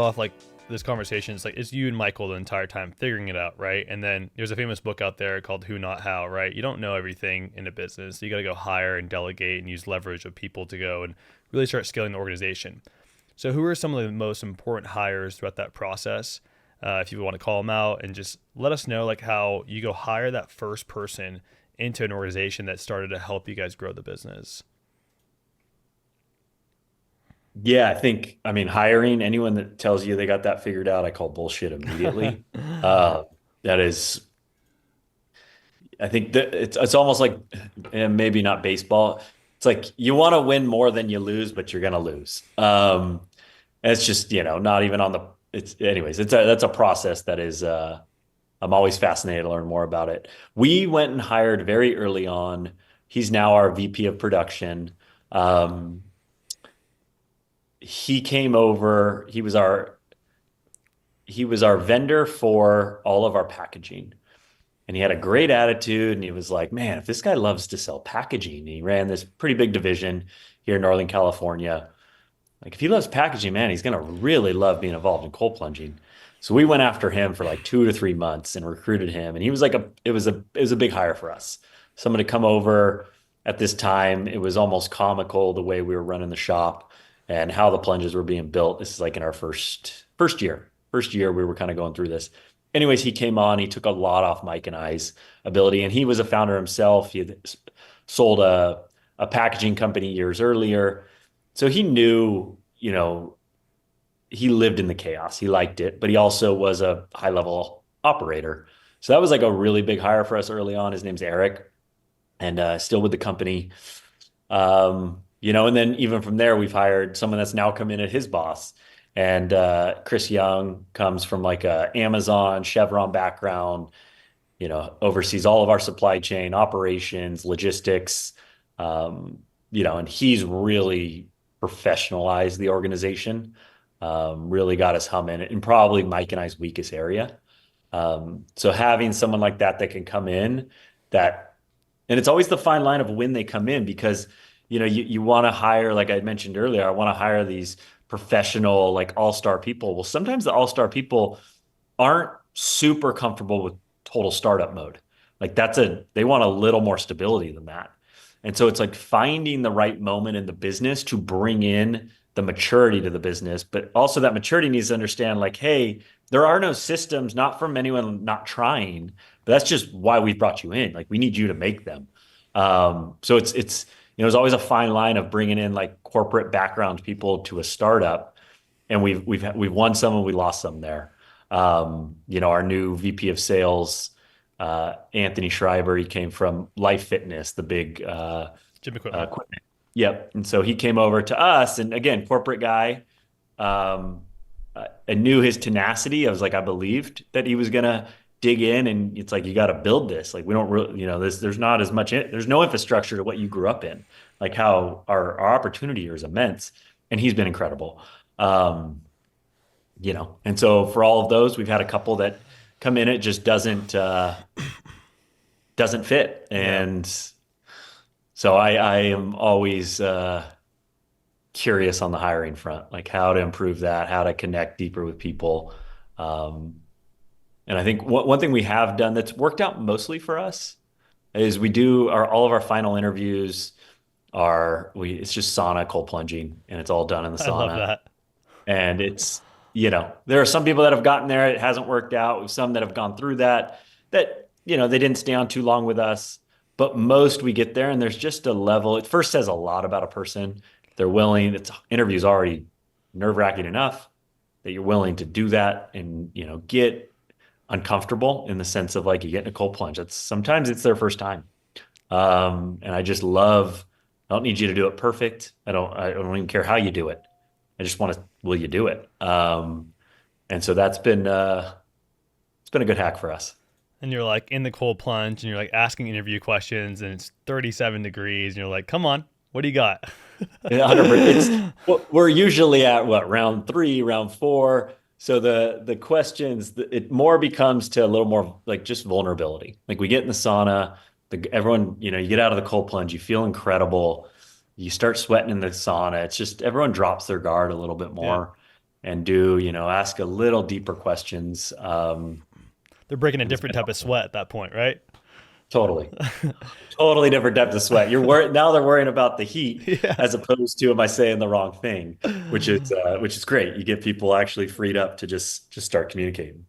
off like this conversation, it's like it's you and Michael the entire time figuring it out, right? And then there's a famous book out there called Who Not How, right? You don't know everything in a business. So you got to go hire and delegate and use leverage of people to go and really start scaling the organization. So who are some of the most important hires throughout that process? If you want to call them out and just let us know like how you go hire that first person into an organization that started to help you guys grow the business. Yeah, I mean, hiring anyone that tells you they got that figured out, I call bullshit immediately. Uh, that is, I think that it's almost like, and maybe not baseball. It's like you want to win more than you lose, but you're gonna lose. And it's just, not even on the. It's anyways. That's a process that is. I'm always fascinated to learn more about it. We went and hired very early on. He's now our VP of production. Um, he came over. He was our vendor for all of our packaging. And he had a great attitude. And he was like, man, if this guy loves to sell packaging, and he ran this pretty big division here in Northern California. Like, if he loves packaging, man, he's going to really love being involved in cold plunging. So we went after him for like 2 to 3 months and recruited him. And he was like it was a big hire for us. Someone to come over at this time. It was almost comical the way we were running the shop and how the plunges were being built. This is like in our first year. First year we were kind of going through this. Anyways, he came on, he took a lot off Mike and I's ability, and he was a founder himself. He had sold a packaging company years earlier. So he knew, he lived in the chaos. He liked it, but he also was a high level operator. So that was like a really big hire for us early on. His name's Eric, and still with the company. And then even from there, we've hired someone that's now come in at his boss. And Chris Young comes from like a Amazon, Chevron background, oversees all of our supply chain operations, logistics, and he's really professionalized the organization, really got us humming and probably Mike and I's weakest area. So having someone like that can come in that, and it's always the fine line of when they come in because, you want to hire, like I mentioned earlier, I want to hire these professional, like all-star people. Well, sometimes the all-star people aren't super comfortable with total startup mode. Like they want a little more stability than that. And so it's like finding the right moment in the business to bring in the maturity to the business, but also that maturity needs to understand like, hey, there are no systems, not from anyone not trying, but that's just why we brought you in. Like we need you to make them. So there's always a fine line of bringing in like corporate background people to a startup, and we've won some and we lost some there. Our new VP of sales, Anthony Schreiber, he came from Life Fitness, the big Gym equipment. equipment. Yep. And so he came over to us, and again, corporate guy. I knew his tenacity. I was like, I believed that he was gonna dig in, and it's like you got to build this. Like we don't really, there's not as much. There's no infrastructure to what you grew up in. Like how our opportunity here is immense, and he's been incredible. And so for all of those, we've had a couple that come in, it just doesn't fit, Yeah. and so I am always curious on the hiring front, like how to improve that, how to connect deeper with people. And I think one thing we have done that's worked out mostly for us is we do all of our final interviews it's just sauna cold plunging, and it's all done in the I love sauna. that. And there are some people that have gotten there, it hasn't worked out. We've some that have gone through they didn't stay on too long with us. But most we get there and there's just a level. It first says a lot about a person. They're willing. It's interview's already nerve-wracking enough that you're willing to do that and, get uncomfortable in the sense of like you get in a cold plunge. Sometimes it's their first time. And I just love, I don't need you to do it perfect. I don't even care how you do it. I just want to, will you do it? And so it's been a good hack for us. And you're like in the cold plunge and you're like asking interview questions and it's 37 degrees and you're like, come on, what do you got? 100%. We're usually at what, round 3, round 4. So the questions, it more becomes to a little more like just vulnerability. Like we get in the sauna, everyone, you get out of the cold plunge, you feel incredible. You start sweating in the sauna. It's just everyone drops their guard a little bit Yeah. more. and do, ask a little deeper questions. They're breaking a And it's different been type of helpful. sweat at that point, right? Totally. Totally different depth of sweat. You're worried now, they're worrying about the heat Yeah. as opposed to, am I saying the wrong thing? Which is great. You get people actually freed up to just start communicating.